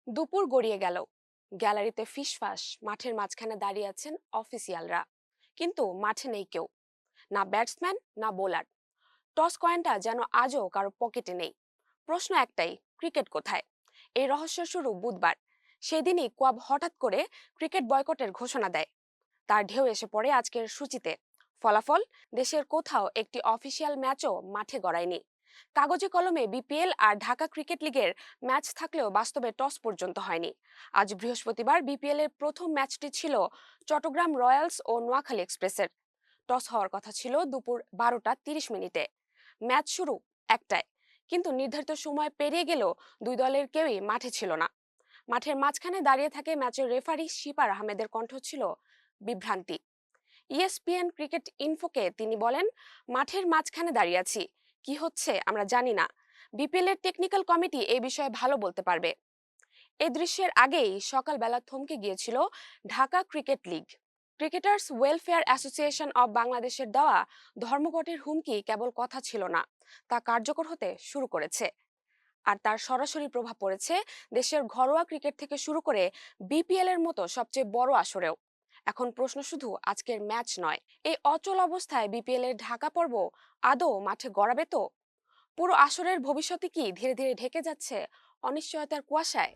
দুপুর গড়িয়ে গেল, গ্যালারিতে ফিসফাস, মাঠের মাঝখানে দাঁড়িয়ে আছেন অফিসিয়ালরা, কিন্তু মাঠে নেই কেউ, না ব্যাটসম্যান না বোলার। টস কয়েনটা যেন আজও কারো পকেটে নেই। প্রশ্ন একটাই, ক্রিকেট কোথায়? এই রহস্য শুরু বুধবার। সেদিনই কোয়াব হঠাৎ করে ক্রিকেট বয়কটের ঘোষণা দেয়। তার ঢেউ এসে পড়ে আজকের সূচিতে। ফলাফল, দেশের কোথাও একটি অফিসিয়াল ম্যাচও মাঠে গড়ায়নি। কাগজে কলমে বিপিএল আর ঢাকা ক্রিকেট লিগের ম্যাচ থাকলেও বাস্তবে টস পর্যন্ত হয়নি। আজ বৃহস্পতিবার বিপিএল এর প্রথম ম্যাচটি ছিল চট্টগ্রাম রয়্যালস ও নোয়াখালী এক্সপ্রেসের। টস হওয়ার কথা ছিল দুপুর 12টা 30 মিনিটে। ম্যাচ শুরু একটায়, কিন্তু নির্ধারিত সময় পেরিয়ে গেলেও দুই দলের কেউই মাঠে ছিল না। মাঠের মাঝখানে দাঁড়িয়ে থাকে ম্যাচের রেফারি শিপার আহমেদের কণ্ঠ ছিল বিভ্রান্তি। ইএসপিএন ক্রিকেট ইনফোকে তিনি বলেন, মাঠের মাঝখানে দাঁড়িয়ে আছি, কি হচ্ছে আমরা জানি না। বিপিএল এর টেকনিক্যাল কমিটি এই বিষয়ে ভালো বলতে পারবে। এই দৃশ্যের আগেই সকালবেলা থমকে গিয়েছিল Dhaka cricket league. Cricketers welfare association of বাংলাদেশের দেওয়া ধর্মঘটের হুমকি কেবল কথা ছিল না, তা কার্যকর হতে শুরু করেছে। আর তার সরাসরি প্রভাব পড়েছে দেশের ঘরোয়া ক্রিকেট থেকে শুরু করে বিপিএল এর মতো সবচেয়ে বড় আসরেও। এখন প্রশ্ন শুধু আজকের ম্যাচ নয়, এই অচল অবস্থায় বিপিএল এর ঢাকা পর্ব আদৌ মাঠে গড়াবে তো? পুরো আসরের ভবিষ্যতে কি ধীরে ধীরে ঢেকে যাচ্ছে অনিশ্চয়তার কুয়াশায়?